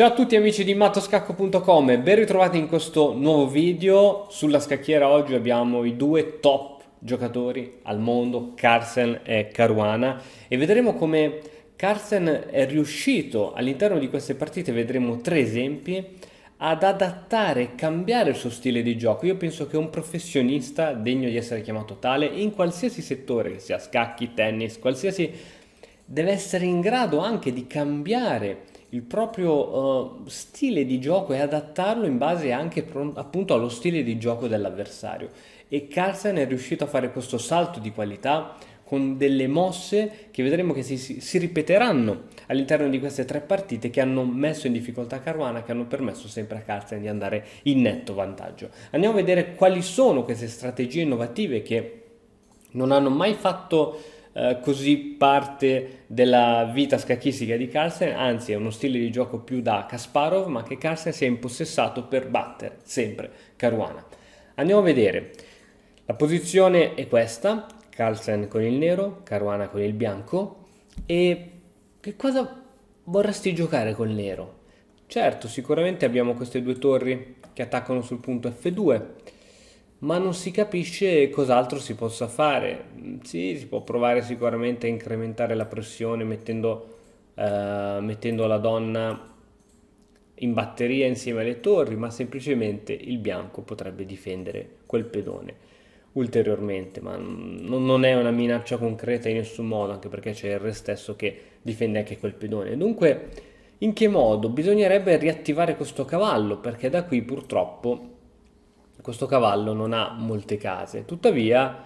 Ciao a tutti amici di mattoscacco.com e ben ritrovati in questo nuovo video. Sulla scacchiera oggi abbiamo i due top giocatori al mondo, Carlsen e Caruana, e vedremo come Carlsen è riuscito all'interno di queste partite, vedremo tre esempi, ad adattare e cambiare il suo stile di gioco. Io penso che un professionista degno di essere chiamato tale in qualsiasi settore, che sia scacchi, tennis, qualsiasi, deve essere in grado anche di cambiare il proprio stile di gioco e adattarlo in base anche appunto allo stile di gioco dell'avversario. E Carlsen è riuscito a fare questo salto di qualità con delle mosse che vedremo che si ripeteranno all'interno di queste tre partite, che hanno messo in difficoltà Caruana, che hanno permesso sempre a Carlsen di andare in netto vantaggio. Andiamo a vedere quali sono queste strategie innovative che non hanno mai fatto così parte della vita scacchistica di Carlsen, anzi è uno stile di gioco più da Kasparov, ma che Carlsen si è impossessato per battere sempre Caruana. Andiamo a vedere, la posizione è questa: Carlsen con il nero, Caruana con il bianco. E che cosa vorresti giocare col nero? Certo, sicuramente abbiamo queste due torri che attaccano sul punto F2, ma non si capisce cos'altro si possa fare. Sì, si può provare sicuramente a incrementare la pressione mettendo la donna in batteria insieme alle torri, ma semplicemente il bianco potrebbe difendere quel pedone ulteriormente, ma non è una minaccia concreta in nessun modo, anche perché c'è il re stesso che difende anche quel pedone. Dunque, in che modo? Bisognerebbe riattivare questo cavallo, perché da qui purtroppo questo cavallo non ha molte case. Tuttavia,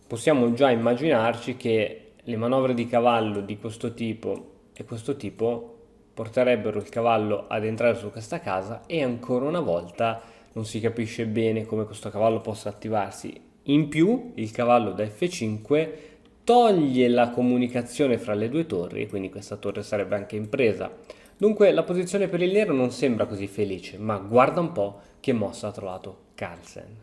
possiamo già immaginarci che le manovre di cavallo di questo tipo e questo tipo porterebbero il cavallo ad entrare su questa casa, e ancora una volta non si capisce bene come questo cavallo possa attivarsi. In più, il cavallo da F5 toglie la comunicazione fra le due torri, e quindi questa torre sarebbe anche in presa. Dunque la posizione per il nero non sembra così felice, ma guarda un po' che mossa ha trovato Carlsen.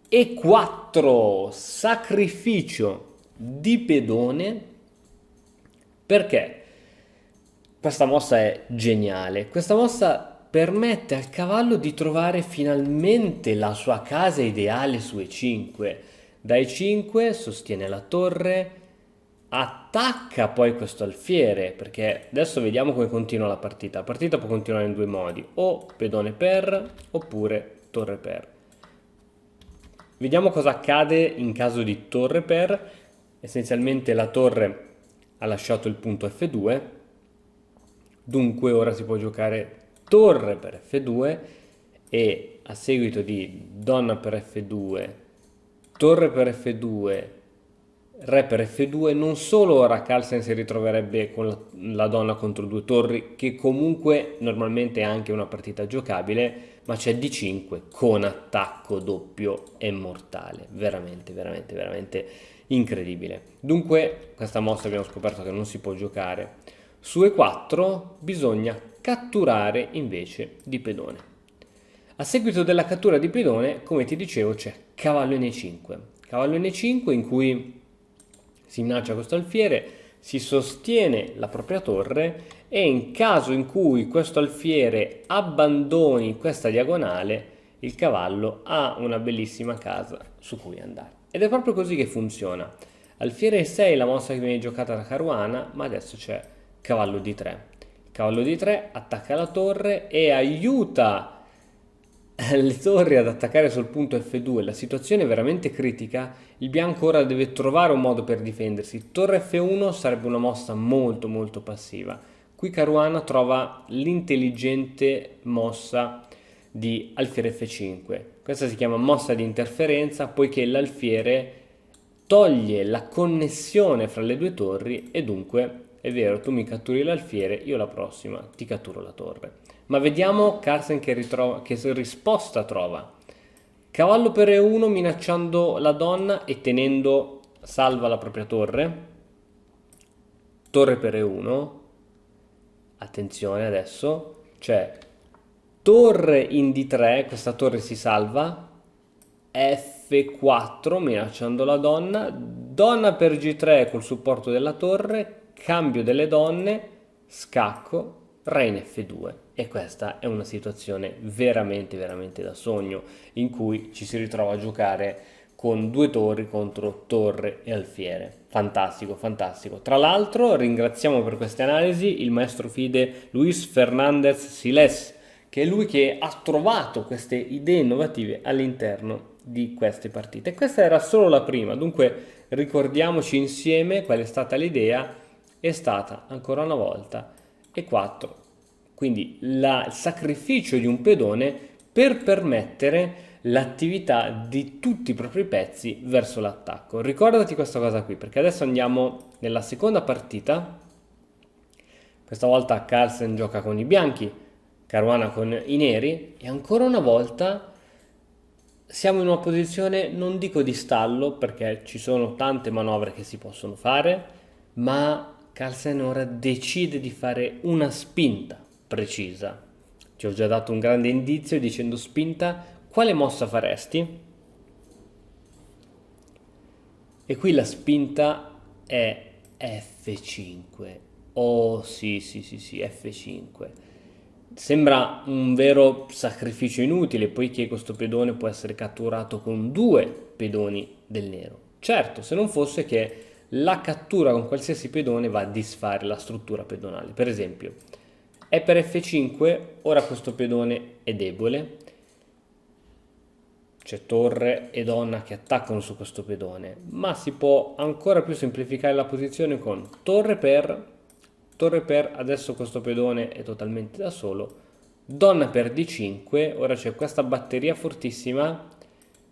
E4, sacrificio di pedone. Perché? Questa mossa è geniale. Questa mossa permette al cavallo di trovare finalmente la sua casa ideale su E5. Da E5 sostiene la torre, attacca poi questo alfiere, perché adesso vediamo come continua la partita. La partita può continuare in due modi: o pedone per oppure torre per. Vediamo cosa accade in caso di torre per. Essenzialmente la torre ha lasciato il punto F2, dunque ora si può giocare torre per F2, e a seguito di donna per F2, torre per F2, re per F2, non solo ora Carlsen si ritroverebbe con la donna contro due torri, che comunque normalmente è anche una partita giocabile, ma c'è D5 con attacco doppio e mortale. Veramente, veramente, veramente incredibile. Dunque questa mossa abbiamo scoperto che non si può giocare. Su E4 bisogna catturare invece di pedone. A seguito della cattura di pedone, come ti dicevo, c'è cavallo N5. Cavallo N5 in cui si minaccia questo alfiere, si sostiene la propria torre, e in caso in cui questo alfiere abbandoni questa diagonale, il cavallo ha una bellissima casa su cui andare. Ed è proprio così che funziona. Alfiere E6 la mossa che viene giocata da Caruana, ma adesso c'è cavallo D3. Il cavallo D3 attacca la torre e aiuta le torri ad attaccare sul punto F2. La situazione è veramente critica. Il bianco ora deve trovare un modo per difendersi. Torre F1 sarebbe una mossa molto molto passiva. Qui Caruana trova l'intelligente mossa di alfiere F5. Questa si chiama mossa di interferenza, poiché l'alfiere toglie la connessione fra le due torri, e dunque è vero, tu mi catturi l'alfiere, io la prossima ti catturo la torre. Ma vediamo Carlsen che risposta trova. Cavallo per E1 minacciando la donna e tenendo salva la propria torre. Torre per E1. Attenzione adesso. C'è torre in D3, questa torre si salva. F4 minacciando la donna. Donna per G3 col supporto della torre. Cambio delle donne. Scacco. re in F2 e questa è una situazione veramente veramente da sogno in cui ci si ritrova a giocare con due torri contro torre e alfiere. Fantastico, fantastico. Tra l'altro ringraziamo per queste analisi il maestro FIDE Luis Fernandez Siles, che è lui che ha trovato queste idee innovative all'interno di queste partite. Questa era solo la prima, dunque ricordiamoci insieme qual è stata l'idea. È stata ancora una volta E4, quindi il sacrificio di un pedone per permettere l'attività di tutti i propri pezzi verso l'attacco. Ricordati questa cosa qui, perché adesso andiamo nella seconda partita. Questa volta Carlsen gioca con i bianchi, Caruana con i neri e ancora una volta siamo in una posizione, non dico di stallo, perché ci sono tante manovre che si possono fare, ma Carlsen ora decide di fare una spinta precisa. Ti ho già dato un grande indizio dicendo spinta, quale mossa faresti? E qui la spinta è F5. Oh sì, sì, sì, sì, F5. Sembra un vero sacrificio inutile, poiché questo pedone può essere catturato con due pedoni del nero. Certo, se non fosse che la cattura con qualsiasi pedone va a disfare la struttura pedonale. Per esempio, è per F5, ora questo pedone è debole, c'è torre e donna che attaccano su questo pedone, ma si può ancora più semplificare la posizione con torre per, adesso questo pedone è totalmente da solo, donna per D5, ora c'è questa batteria fortissima,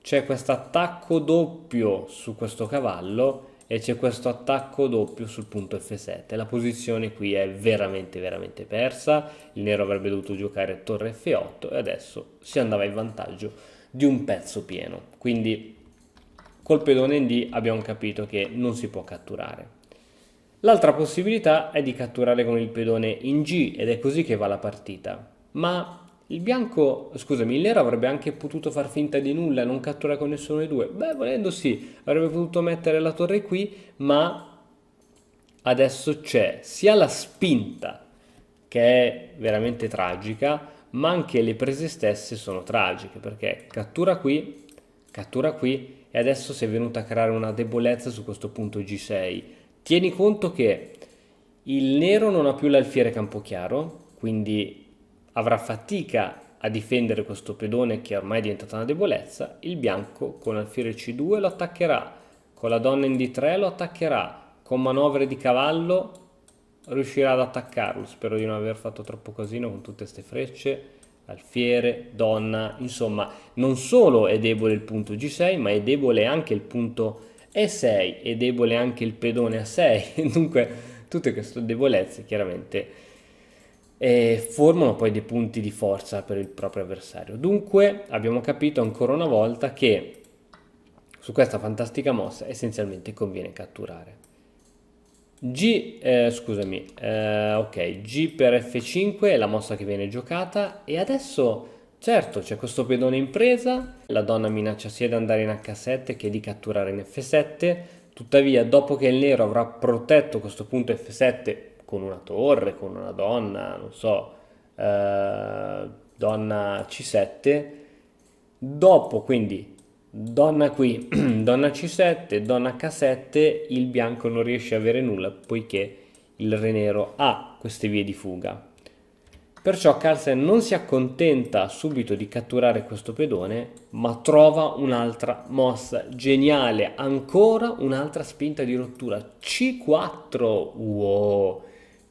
c'è questo attacco doppio su questo cavallo e c'è questo attacco doppio sul punto F7. La posizione qui è veramente veramente persa, il nero avrebbe dovuto giocare torre F8 e adesso si andava in vantaggio di un pezzo pieno, quindi col pedone in D abbiamo capito che non si può catturare. L'altra possibilità è di catturare con il pedone in G ed è così che va la partita, ma il bianco, scusami, il nero avrebbe anche potuto far finta di nulla, non catturare con nessuno dei due. Beh, volendo sì, avrebbe potuto mettere la torre qui, ma adesso c'è sia la spinta che è veramente tragica, ma anche le prese stesse sono tragiche, perché cattura qui e adesso si è venuta a creare una debolezza su questo punto G6. Tieni conto che il nero non ha più l'alfiere campochiaro, quindi avrà fatica a difendere questo pedone che ormai è diventata una debolezza. Il bianco con alfiere C2 lo attaccherà, con la donna in D3 lo attaccherà, con manovre di cavallo riuscirà ad attaccarlo. Spero di non aver fatto troppo casino con tutte queste frecce, alfiere, donna, insomma non solo è debole il punto G6 ma è debole anche il punto E6, è debole anche il pedone A6 dunque tutte queste debolezze chiaramente formano poi dei punti di forza per il proprio avversario. Dunque abbiamo capito ancora una volta che su questa fantastica mossa essenzialmente conviene catturare. Ok, G per F5 è la mossa che viene giocata e adesso certo c'è questo pedone in presa, la donna minaccia sia di andare in H7 che di catturare in F7, tuttavia dopo che il nero avrà protetto questo punto F7 con una torre, con una donna, non so, donna C7, dopo quindi donna qui, donna C7, donna H7, il bianco non riesce a avere nulla poiché il re nero ha queste vie di fuga. Perciò Carlsen non si accontenta subito di catturare questo pedone, ma trova un'altra mossa geniale, ancora un'altra spinta di rottura. C4, wow!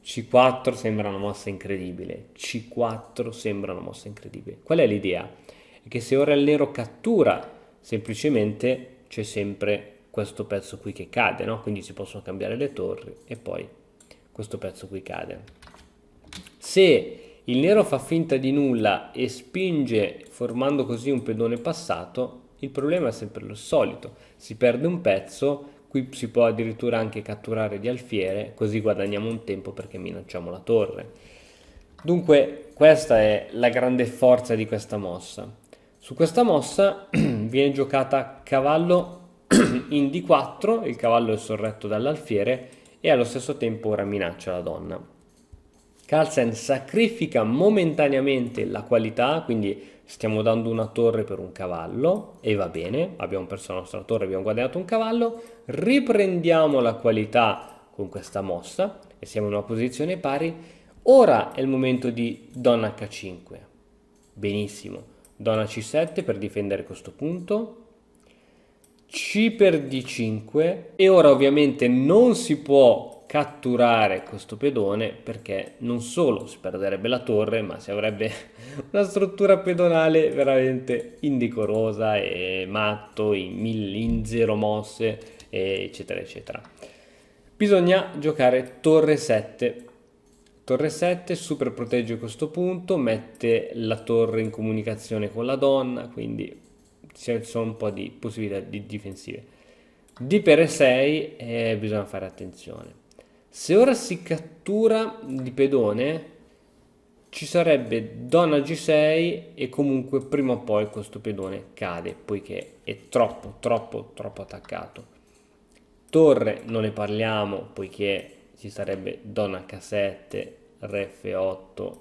C4 sembra una mossa incredibile. C4 sembra una mossa incredibile. Qual è l'idea? È che se ora il nero cattura, semplicemente c'è sempre questo pezzo qui che cade, no? Quindi si possono cambiare le torri e poi questo pezzo qui cade. Se il nero fa finta di nulla e spinge formando così un pedone passato, il problema è sempre lo solito, si perde un pezzo, qui si può addirittura anche catturare di alfiere, così guadagniamo un tempo perché minacciamo la torre. Dunque questa è la grande forza di questa mossa. Su questa mossa viene giocata cavallo in D4, il cavallo è sorretto dall'alfiere e allo stesso tempo ora minaccia la donna. Carlsen sacrifica momentaneamente la qualità, quindi stiamo dando una torre per un cavallo e va bene, abbiamo perso la nostra torre, abbiamo guadagnato un cavallo, riprendiamo la qualità con questa mossa e siamo in una posizione pari. Ora è il momento di donna H5. Benissimo, donna C7 per difendere questo punto, C per D5 e ora ovviamente non si può catturare questo pedone perché non solo si perderebbe la torre ma si avrebbe una struttura pedonale veramente indecorosa e matto in zero mosse eccetera eccetera. Bisogna giocare torre 7. Torre 7 super protegge questo punto, mette la torre in comunicazione con la donna, quindi ci sono un po' di possibilità difensive. D per E6 bisogna fare attenzione. Se ora si cattura di pedone, ci sarebbe donna G6 e comunque prima o poi questo pedone cade, poiché è troppo attaccato. Torre non ne parliamo, poiché ci sarebbe donna H7, re F8,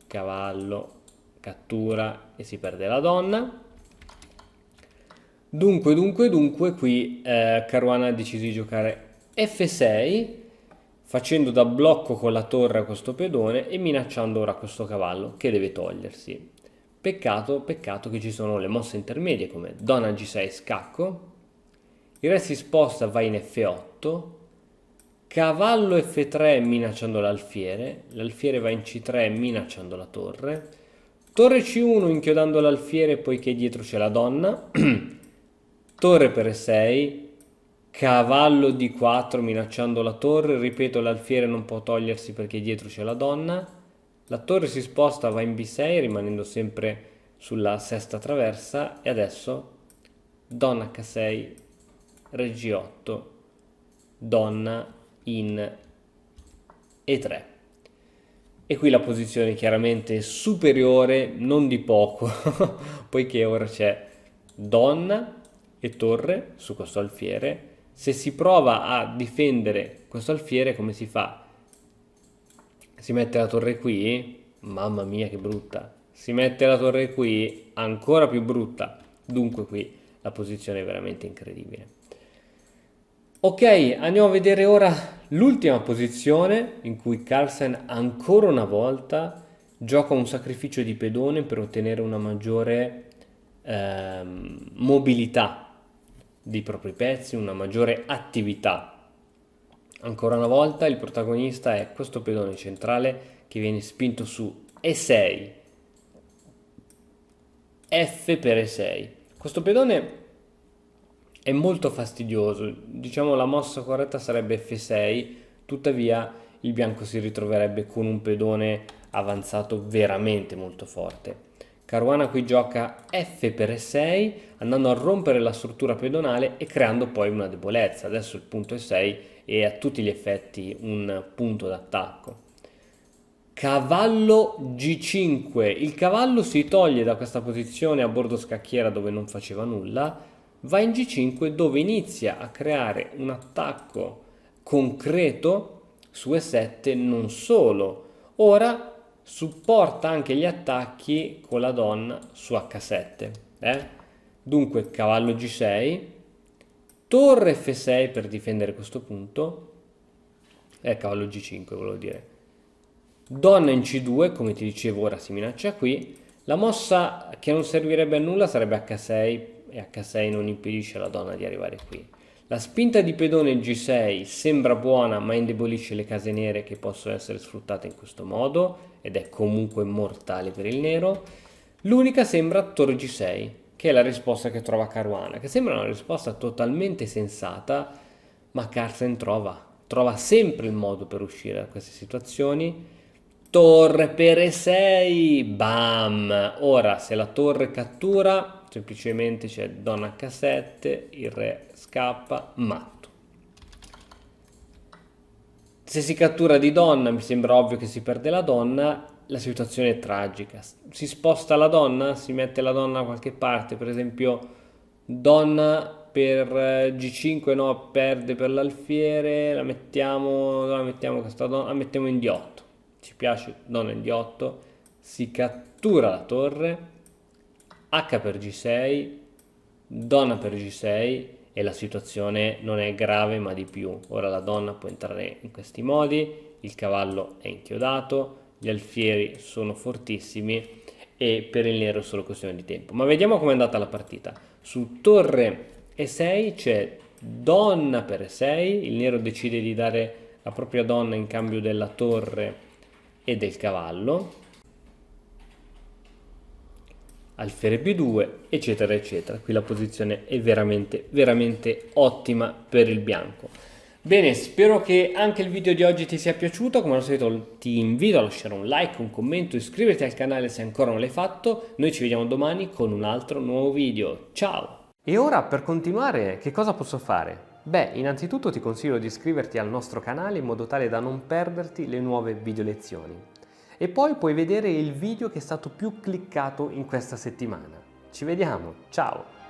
cavallo, cattura e si perde la donna. Dunque, qui Caruana ha deciso di giocare F6, facendo da blocco con la torre a questo pedone e minacciando ora questo cavallo che deve togliersi. Peccato che ci sono le mosse intermedie come donna G6 scacco, il re si sposta, va in F8, cavallo F3 minacciando l'alfiere va in C3 minacciando la torre, torre C1 inchiodando l'alfiere poiché dietro c'è la donna, torre per E6, cavallo D4 minacciando la torre, ripeto l'alfiere non può togliersi perché dietro c'è la donna, la torre si sposta, va in B6 rimanendo sempre sulla sesta traversa e adesso donna H6, re G8, donna in E3. E qui la posizione è chiaramente superiore, non di poco, poiché ora c'è donna e torre su questo alfiere. Se si prova a difendere questo alfiere, come si fa? Si mette la torre qui? Mamma mia che brutta! Si mette la torre qui? Ancora più brutta! Dunque qui la posizione è veramente incredibile. Ok, andiamo a vedere ora l'ultima posizione in cui Carlsen ancora una volta gioca un sacrificio di pedone per ottenere una maggiore mobilità dei propri pezzi, una maggiore attività. Ancora una volta il protagonista è questo pedone centrale che viene spinto su E6, F per E6. Questo pedone è molto fastidioso, diciamo la mossa corretta sarebbe F6, tuttavia il bianco si ritroverebbe con un pedone avanzato veramente molto forte. Caruana qui gioca F per E6 andando a rompere la struttura pedonale e creando poi una debolezza. Adesso il punto E6 è a tutti gli effetti un punto d'attacco. Cavallo G5, il cavallo si toglie da questa posizione a bordo scacchiera dove non faceva nulla, va in G5 dove inizia a creare un attacco concreto su E7, non solo, ora supporta anche gli attacchi con la donna su H7. Dunque cavallo G6, torre F6 per difendere questo punto, cavallo G5 volevo dire, donna in C2, come ti dicevo ora si minaccia qui, la mossa che non servirebbe a nulla sarebbe H6 e H6 non impedisce alla donna di arrivare qui. La spinta di pedone in G6 sembra buona ma indebolisce le case nere che possono essere sfruttate in questo modo ed è comunque mortale per il nero. L'unica sembra torre G6, che è la risposta che trova Caruana, che sembra una risposta totalmente sensata, ma Carlsen trova sempre il modo per uscire da queste situazioni. Torre per E6, bam! Ora se la torre cattura semplicemente c'è donna H7, il re scappa, matto. Se si cattura di donna mi sembra ovvio che si perde la donna, la situazione è tragica. Si sposta la donna, si mette la donna da qualche parte, per esempio donna per G5 perde per l'alfiere, la mettiamo questa donna, la mettiamo in D8. ci piace donna in D8, si cattura la torre, H per G6, donna per G6 e la situazione non è grave ma di più. Ora la donna può entrare in questi modi, il cavallo è inchiodato, gli alfieri sono fortissimi e per il nero è solo questione di tempo. Ma vediamo com'è andata la partita. Su torre E6 c'è donna per E6, il nero decide di dare la propria donna in cambio della torre e del cavallo, alfiere B2, eccetera eccetera. Qui la posizione è veramente veramente ottima per il bianco. Bene, spero che anche il video di oggi ti sia piaciuto. Come al solito ti invito a lasciare un like, un commento, iscriverti al canale se ancora non l'hai fatto. Noi ci vediamo domani con un altro nuovo video. Ciao! E ora, per continuare, che cosa posso fare? Beh, innanzitutto ti consiglio di iscriverti al nostro canale in modo tale da non perderti le nuove video lezioni. E poi puoi vedere il video che è stato più cliccato in questa settimana. Ci vediamo, ciao!